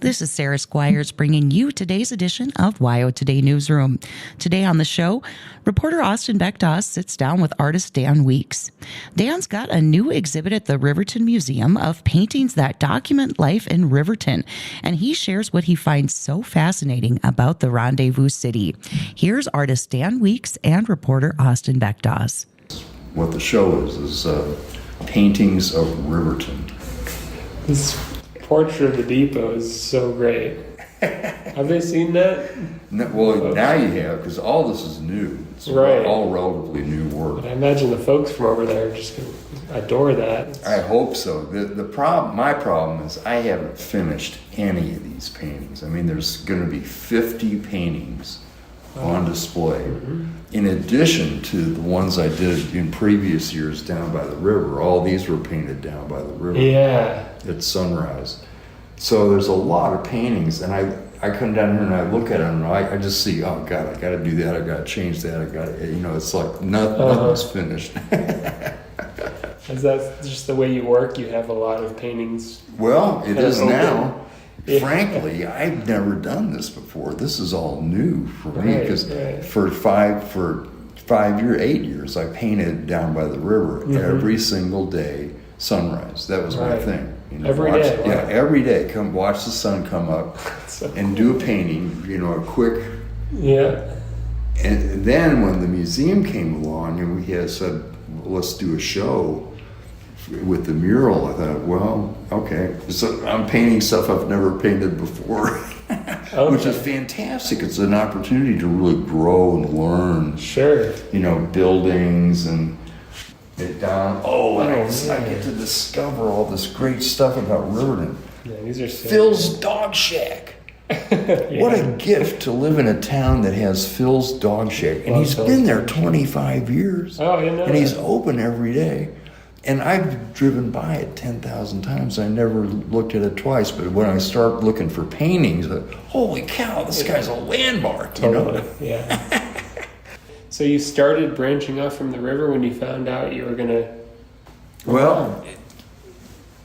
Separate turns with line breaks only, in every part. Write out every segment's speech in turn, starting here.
This is Sarah Squires bringing you today's edition of WYO Today Newsroom. Today on the show, reporter Austin Beck-Doss sits down with artist Dan Weeks. Dan's got a new exhibit at the Riverton Museum of paintings that document life in Riverton, and he shares what he finds so fascinating about the Rendezvous City. Here's artist Dan Weeks and reporter Austin Beck-Doss.
What the show is paintings of Riverton.
This portrait of the depot is so great. Have they seen that?
No, well, now you have, because all this is new. It's
right.
All relatively new work.
But I imagine the folks from over there are just going to adore that.
I hope so. My problem is I haven't finished any of these paintings. I mean, there's going to be 50 paintings on display, in addition to the ones I did in previous years down by the river. All these were painted down by the river at sunrise. So there's a lot of paintings, and I come down here and I look at them and I just see, oh God, I got to do that, I got to change that, I got to, it's like nothing's finished.
Is that just the way you work? You have a lot of paintings?
Well, it is
open.
now.
Yeah.
Frankly, I've never done this before. This is all new for me, because for 8 years, I painted down by the river every single day, sunrise. That was my thing.
Every day.
Yeah, every day. Come watch the sun come up and do a painting. A quick.
Yeah.
And then when the museum came along and we had said, let's do a show with the mural, I thought, well, okay. So I'm painting stuff I've never painted before, which is fantastic. It's an opportunity to really grow and learn.
Sure.
Buildings and down. I get to discover all this great stuff about Riverton.
Yeah, these are so
Phil's Dog Shack. What a gift to live in a town that has Phil's Dog Shack. And he's been there 25 years.
Oh,
and he's open every day. And I've driven by it 10,000 times. I never looked at it twice. But when I start looking for paintings, holy cow, this guy's a landmark.
Totally. Yeah. So you started branching off from the river when you found out you were going to...
Well,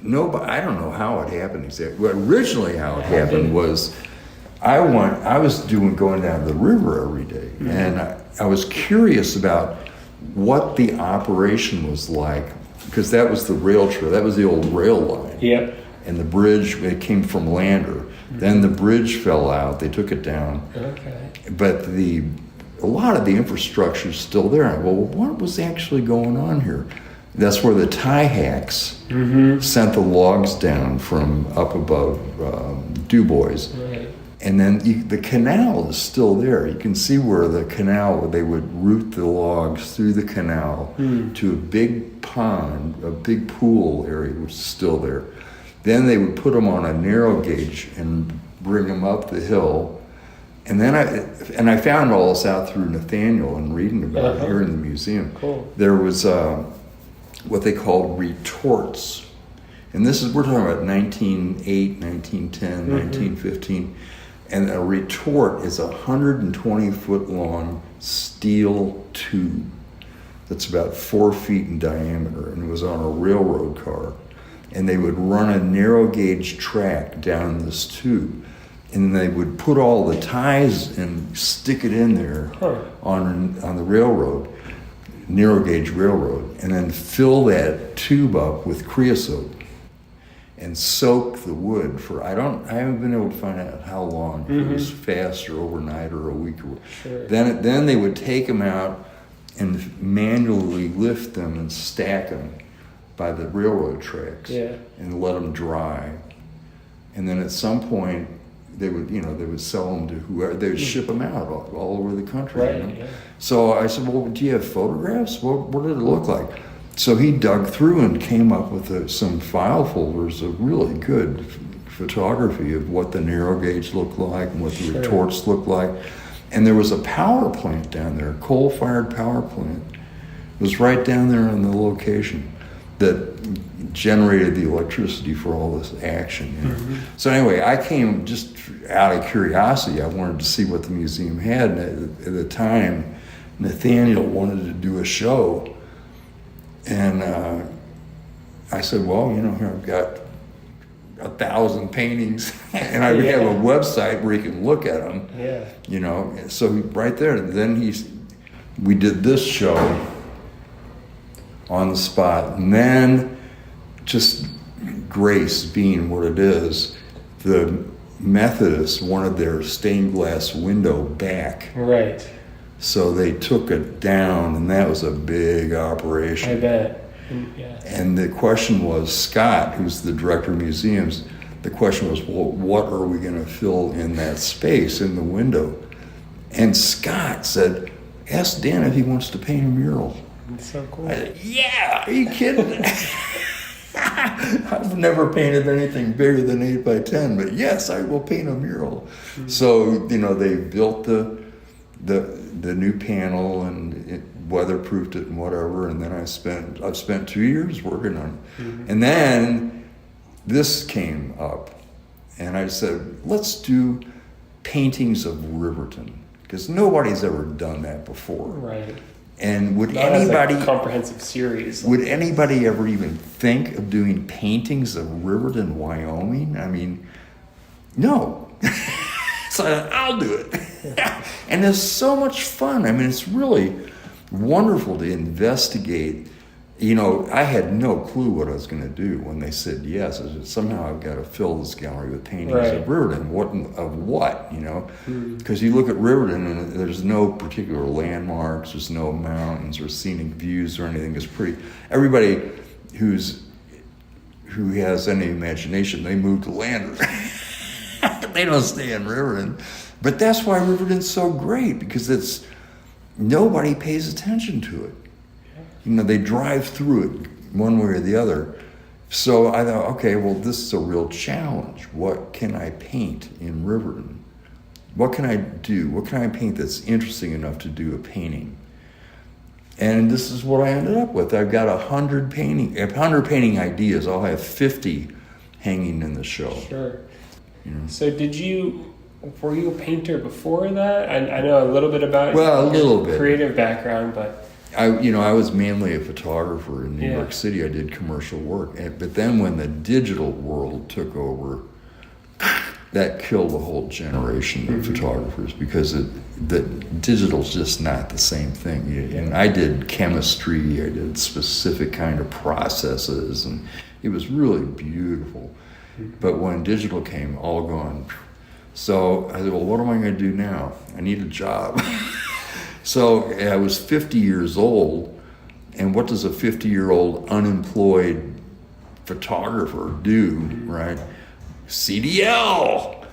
no, but I don't know how it happened exactly. Well, originally how it happened was I was going down the river every day. And I was curious about what the operation was like, because that was the rail trail. That was the old rail line.
Yep.
And the bridge, it came from Lander. Then the bridge fell out. They took it down.
Okay.
But a lot of the infrastructure is still there. Well, what was actually going on here? That's where the tie hacks sent the logs down from up above Du Bois.
Right.
And then the canal is still there. You can see where the canal, they would route the logs through the canal to a big pond, a big pool area, which is still there. Then they would put them on a narrow gauge and bring them up the hill. And then I found all this out through Nathaniel and reading about it here in the museum.
Cool.
There was what they called retorts. And we're talking about 1908, 1910, 1915. And a retort is a 120-foot long steel tube that's about 4 feet in diameter, and it was on a railroad car. And they would run a narrow gauge track down this tube, and they would put all the ties and stick it in there on the railroad, narrow gauge railroad, and then fill that tube up with creosote and soak the wood for, I haven't been able to find out how long, if it was fast or overnight or a week.
Sure.
Then they would take them out and manually lift them and stack them by the railroad tracks and let them dry. And then at some point, they would sell them to whoever. They would ship them out all over the country.
Right. Yeah.
So I said, well, do you have photographs? What did it look like? So he dug through and came up with some file folders of really good photography of what the narrow gauge looked like and what the retorts looked like. And there was a power plant down there, a coal-fired power plant. It was right down there on the location that generated the electricity for all this action. So anyway, I came just out of curiosity. I wanted to see what the museum had. And at the time, Nathaniel wanted to do a show. And I said, well, here 1,000 paintings, and I have a website where you can look at them.
Yeah.
You know, so right there. Then we did this show on the spot, and then just grace being what it is, the Methodists wanted their stained glass window back.
Right.
So they took it down, and that was a big operation.
I bet. Yeah.
And the question was, Scott, who's the director of museums, the question was, well, what are we going to fill in that space in the window? And Scott said, ask Dan if he wants to paint a mural.
That's so cool.
I said, yeah, are you kidding? I've never painted anything bigger than 8 by 10, but yes, I will paint a mural. Mm-hmm. So, you know, they built the new panel and it weatherproofed it and whatever, and then I've spent 2 years working on it. Mm-hmm. And then this came up, and I said, let's do paintings of Riverton, because nobody's ever done that before.
Right.
And would
Not
anybody
as a comprehensive series?
Would anybody ever even think of doing paintings of Riverton, Wyoming? I mean, no. So I'll do it. And it's so much fun. I mean, it's really wonderful to investigate. You know, I had no clue what I was going to do when they said yes. I said, somehow I've got to fill this gallery with paintings of Riverton. What, you know? Because you look at Riverton and there's no particular landmarks, there's no mountains or scenic views or anything. It's pretty. Everybody who has any imagination, they move to Lander. They don't stay in Riverton. But that's why Riverton's so great, because nobody pays attention to it. You know, they drive through it one way or the other. So I thought, okay, well, this is a real challenge. What can I paint in Riverton? What can I do? What can I paint that's interesting enough to do a painting? And this is what I ended up with. I've got 100 painting ideas. I'll have 50 hanging in the show.
Sure.
You know?
So were you a painter before that? I know a little bit about
a little bit
creative background, but
I was mainly a photographer in New York City. I did commercial work, but then when the digital world took over, that killed a whole generation of photographers, because the digital's just not the same thing. And I did chemistry, I did specific kind of processes, and it was really beautiful. But when digital came, all gone. So I said, well, what am I going to do now? I need a job. So I was 50 years old, and what does a 50-year-old unemployed photographer do, right? CDL!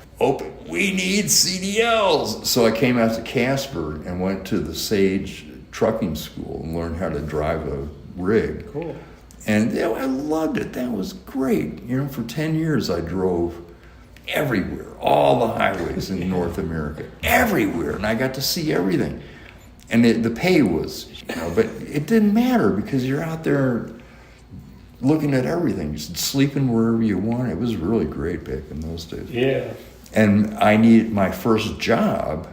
We need CDLs! So I came out to Casper and went to the Sage trucking school and learned how to drive a rig.
Cool.
And I loved it. That was great. You know, for 10 years I drove everywhere, all the highways in North America, everywhere, and I got to see everything. And the pay was, but it didn't matter, because you're out there looking at everything, just sleeping wherever you want. It was really great back in those days.
Yeah.
And I needed my first job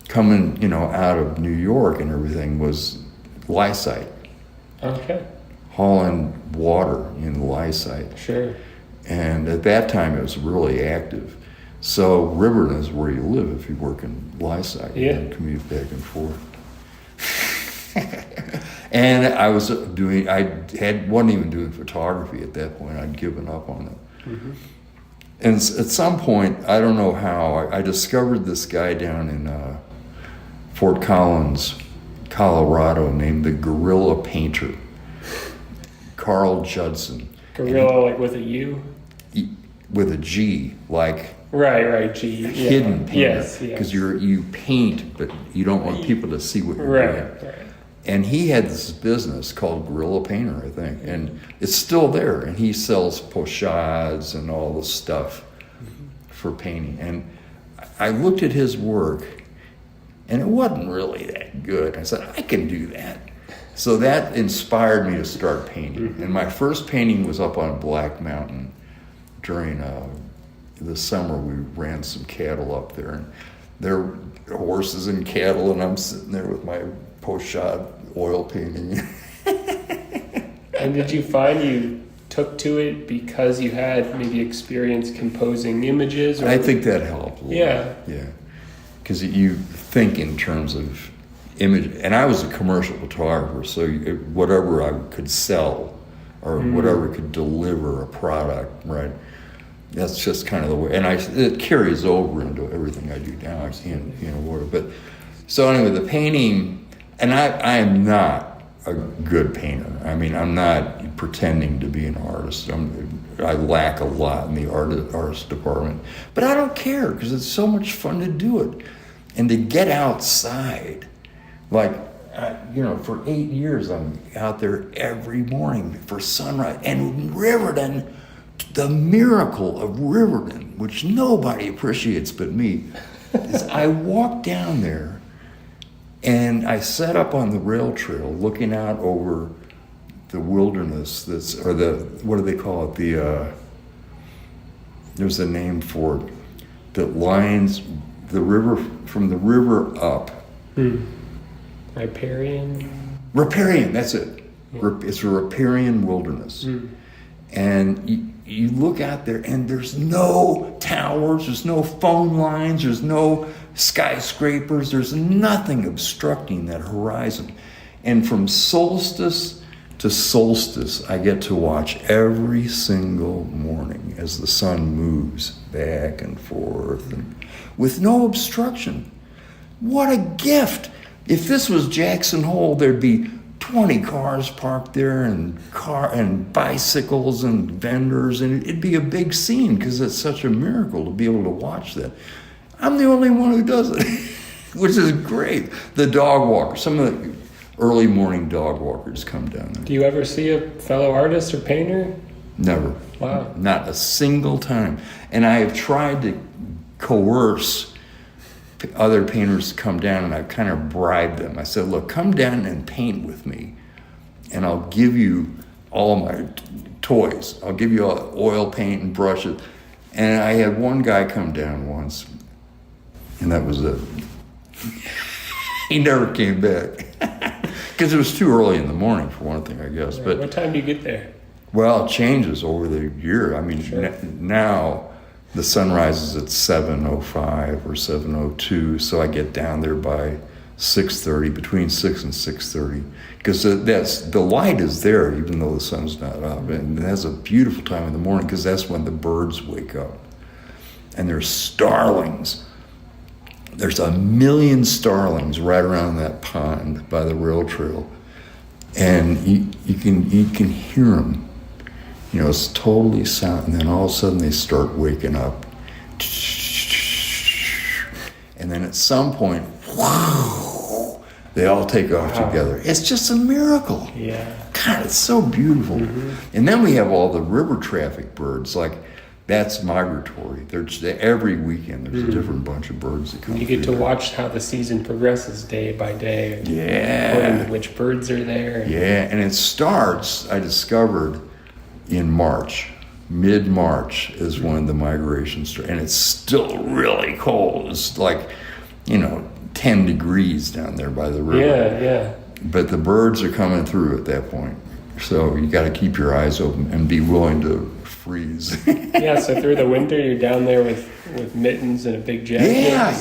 coming, out of New York and everything was Lysite.
Okay.
Hauling water in Lysite.
Sure.
And at that time it was really active. So Riverton is where you live if you work in Lysite.
Yeah.
And commute back and forth. And I wasn't even doing photography at that point. I'd given up on it. Mm-hmm. And at some point, I don't know how, I discovered this guy down in Fort Collins, Colorado, named the Guerrilla Painter, Carl Judson.
Guerrilla, like with a U?
With a G, like
right, G.
Hidden painter.
Yes.
Because you paint, but you don't want people to see what you're doing.
Right.
And he had this business called Guerrilla Painter, I think, and it's still there. And he sells pochades and all the stuff for painting. And I looked at his work, and it wasn't really that good. I said, I can do that. So that inspired me to start painting. And my first painting was up on Black Mountain during the summer. We ran some cattle up there, and there were horses and cattle, and I'm sitting there with my pochade oil painting.
And did you find you took to it because you had maybe experience composing images? Or
I think that helped a lot.
Yeah.
Yeah. Because you think in terms of image, and I was a commercial photographer, so whatever I could sell or whatever could deliver a product, right? That's just kind of the way, and it carries over into everything I do now. I can't, but so anyway, the painting, and I am not a good painter. I mean, I'm not pretending to be an artist. I lack a lot in the arts department, but I don't care because it's so much fun to do it, and to get outside, like. For 8 years, I'm out there every morning for sunrise. And Riverton, the miracle of Riverton, which nobody appreciates but me, is I walk down there and I set up on the rail trail looking out over the wilderness what do they call it? There's a name for it that lines the river from the river up. Riparian, that's it. Yeah. It's a riparian wilderness. And you look out there and there's no towers, there's no phone lines, there's no skyscrapers, there's nothing obstructing that horizon. And from solstice to solstice, I get to watch every single morning as the sun moves back and forth and with no obstruction. What a gift! If this was Jackson Hole, there'd be 20 cars parked there and bicycles and vendors, and it'd be a big scene because it's such a miracle to be able to watch that. I'm the only one who does it, which is great. The dog walkers, some of the early morning dog walkers come down there.
Do you ever see a fellow artist or painter?
Never.
Wow.
Not a single time. And I have tried to coerce other painters come down, and I've kind of bribed them. I said, look, come down and paint with me, and I'll give you all my toys. I'll give you oil paint and brushes. And I had one guy come down once, and that was it. He never came back. Because it was too early in the morning, for one thing, I guess.
Right.
But
what time do you get there?
Well, it changes over the year. I mean,
sure.
Now the sun rises at 7:05 or 7:02, so I get down there by 6:30, between 6 and 6:30, because the light is there even though the sun's not up, and that's a beautiful time in the morning because that's when the birds wake up, and there's starlings. There's 1 million starlings right around that pond by the rail trail, and you can hear them. You know, it's totally silent, and then all of a sudden they start waking up. And then at some point, they all take off together. It's just a miracle.
Yeah.
God, it's so beautiful. Mm-hmm. And then we have all the river traffic birds, like that's migratory. Every weekend there's a different bunch of birds that come.
You get to watch how the season progresses day by day.
Yeah.
According to which birds are there.
Yeah, and it starts, I discovered, in March. Mid-March is when the migration starts, and it's still really cold. It's like, 10 degrees down there by the river.
Yeah.
But the birds are coming through at that point. So you got to keep your eyes open and be willing to freeze.
Yeah, so through the winter you're down there with mittens and a big jacket.
Yeah.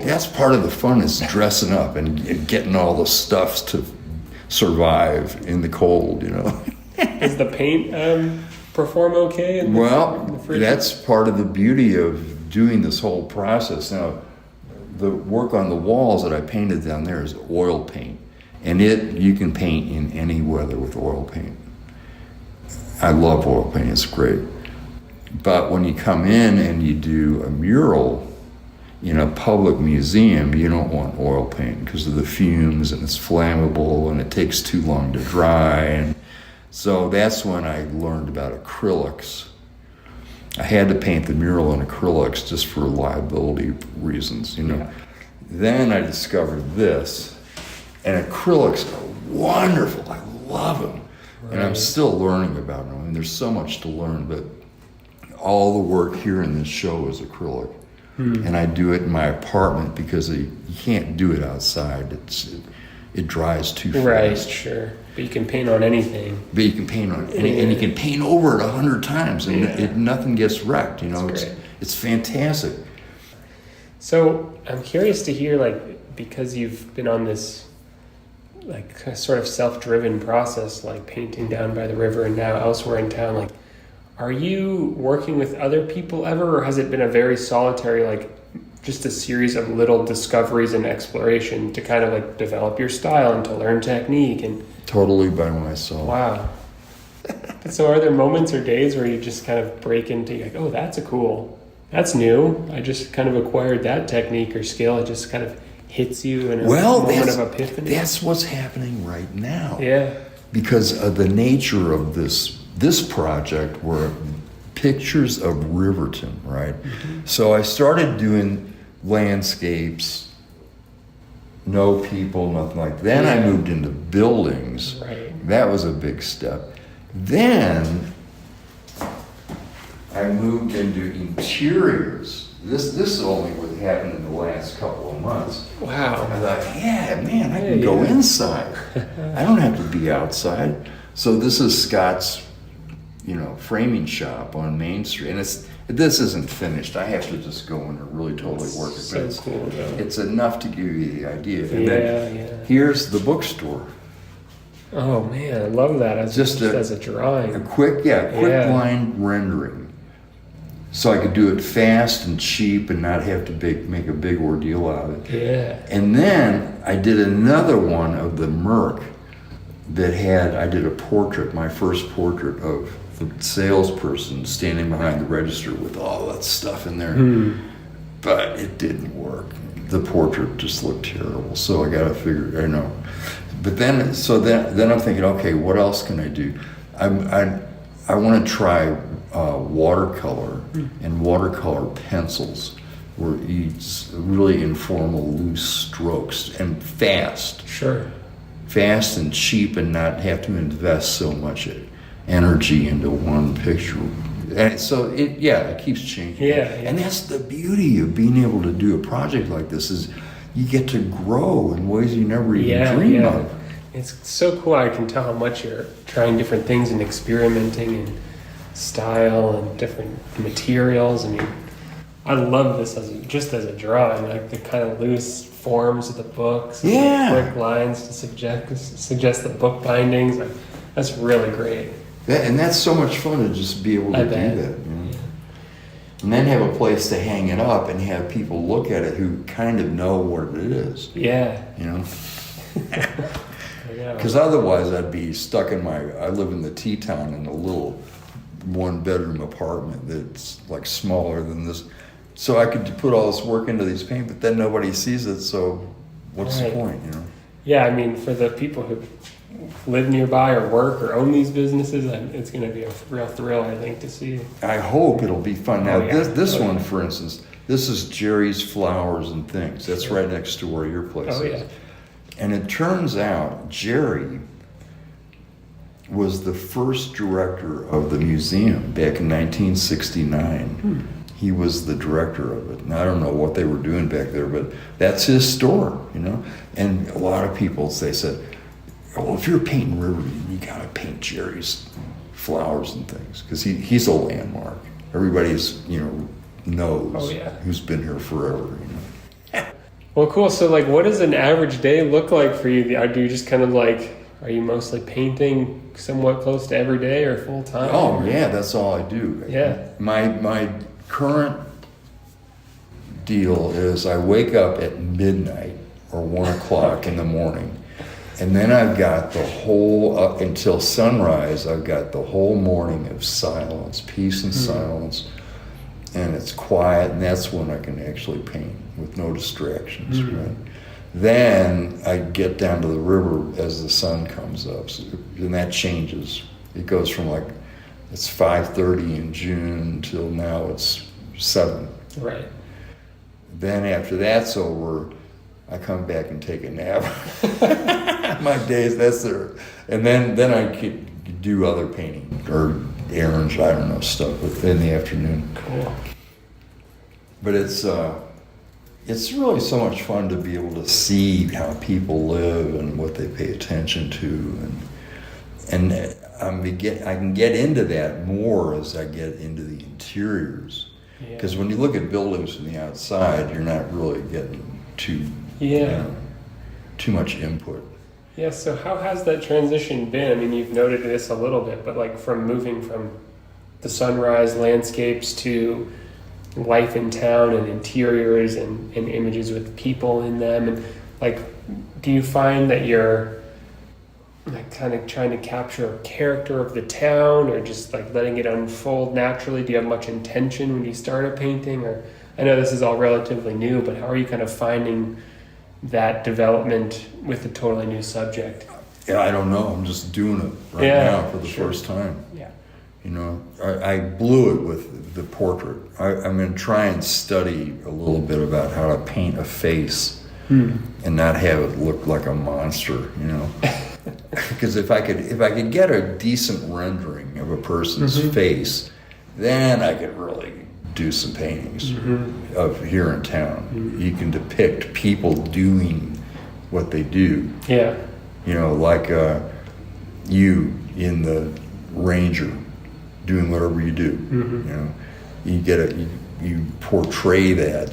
That's part of the fun, is dressing up and getting all the stuffs to survive in the cold,
Does the paint perform okay?
That's part of the beauty of doing this whole process. Now, the work on the walls that I painted down there is oil paint. And you can paint in any weather with oil paint. I love oil paint, it's great. But when you come in and you do a mural in a public museum, you don't want oil paint because of the fumes, and it's flammable and it takes too long to dry. And so that's when I learned about acrylics. I had to paint the mural in acrylics just for liability reasons,
Yeah.
Then I discovered this. And acrylics are wonderful. I love them. Right. And I'm still learning about them. I mean, there's so much to learn, but all the work here in this show is acrylic. And I do it in my apartment because you can't do it outside. it dries too
Right,
fast.
sure. But you can paint on anything.
But you can paint on and you can paint over it 100 times, and nothing gets wrecked.
That's great.
It's fantastic.
So I'm curious to hear, like, because you've been on this, like, sort of self-driven process, like painting down by the river and now elsewhere in town, like, are you working with other people ever, or has it been a very solitary, like, just a series of little discoveries and exploration to kind of like develop your style and to learn technique? And
Totally by myself.
wow. So are there moments or days where you just kind of break into, like, oh, that's new. I just kind of acquired that technique or skill. It just kind of hits you in a moment of epiphany.
That's what's happening right now.
Yeah.
Because of the nature of this project were pictures of Riverton, right?
Mm-hmm.
So I started doing landscapes, no people, nothing like that. Then I moved into buildings.
Right.
That was a big step. Then I moved into interiors. This only would happen in the last couple of months.
Wow.
I thought, yeah, man, I can go inside. I don't have to be outside. So this is Scott's, framing shop on Main Street, and this isn't finished. I have to just go in and really totally work it.
So
but
cool, though.
it's enough to give you the idea. And
Yeah,
then here's the bookstore.
Oh man, I love that. As
Just
as a drawing.
A quick line rendering. So I could do it fast and cheap and not have to make a big ordeal out of it.
Yeah.
And then I did another one of the Merc I did a portrait, my first portrait of the salesperson standing behind the register with all that stuff in there. But it didn't work. The portrait just looked terrible. So I got to figure, But then I'm thinking, okay, what else can I do? I want to try watercolor and watercolor pencils, where you really informal, loose strokes and fast.
Sure.
Fast and cheap, and not have to invest so much energy into one picture. And so it keeps changing.
Yeah.
And that's the beauty of being able to do a project like this, is you get to grow in ways you never even dream of.
It's so cool. I can tell how much you're trying different things and experimenting in style and different materials. I mean, I love this just as a drawing, like the kind of loose forms of the books, and the quick lines to suggest the book bindings. Like, that's really great.
And that's so much fun to just be able to do that. Yeah. And then have a place to hang it up and have people look at it who kind of know what it is.
Yeah.
Because otherwise I'd be stuck I live in the T-Town in a little one-bedroom apartment that's like smaller than this. So I could put all this work into these paint, but then nobody sees it, so what's the point,
Yeah, I mean, for the people who live nearby or work or own these businesses, it's going to be a real thrill, I think, to see.
I hope it'll be fun. Now, this one, for instance, this is Jerry's Flowers and Things. That's right next to where your place is. And it turns out Jerry was the first director of the museum back in 1969. He was the director of it. And I don't know what they were doing back there, but that's his store, And a lot of people, they said, well, if you're painting Riverton, you got to paint Jerry's Flowers and Things, because he's a landmark. Everybody's, knows who's been here forever,
Well, cool. So, like, what does an average day look like for you? Do you just kind of are you mostly painting somewhat close to every day or full time?
Oh, yeah, that's all I do.
Yeah.
My current deal is I wake up at midnight or 1 o'clock in the morning, and then I've got the whole, up until sunrise, I've got the whole morning of silence, peace and silence, and it's quiet, and that's when I can actually paint with no distractions, right? Then I get down to the river as the sun comes up, and that changes. It goes from it's 5:30 in June until now it's 7.
Right.
Then after that's over, I come back and take a nap. My days, that's there. And then I could do other painting or errands, I don't know, stuff within the afternoon.
Cool.
But it's it's really so much fun to be able to see how people live and what they pay attention to, and I can get into that more as I get into the interiors. Because when you look at buildings from the outside, you're not really getting too much input.
Yeah, so how has that transition been? I mean, you've noted this a little bit, but like from moving from the sunrise landscapes to life in town and interiors and images with people in them, and like, do you find that you're like kind of trying to capture a character of the town, or just like letting it unfold naturally? Do you have much intention when you start a painting? Or I know this is all relatively new, but how are you kind of finding that development with a totally new subject?
Yeah, I don't know. I'm just doing it right now for the first time.
Yeah.
You know, I blew it with the portrait. I'm going to try and study a little bit about how to paint a face and not have it look like a monster, you know. Because if I could get a decent rendering of a person's face, then I could really do some paintings of here in town. You can depict people doing what they do.
Yeah.
You know, like you in the Ranger doing whatever you do. You know, you portray that.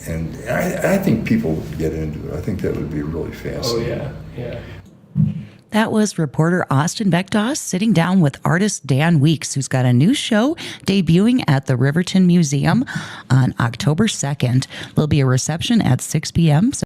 And I think people would get into it. I think that would be really fascinating.
Oh yeah.
That was reporter Austin Beck-Doss sitting down with artist Dan Weeks, who's got a new show debuting at the Riverton Museum on October 2nd. There'll be a reception at 6 p.m.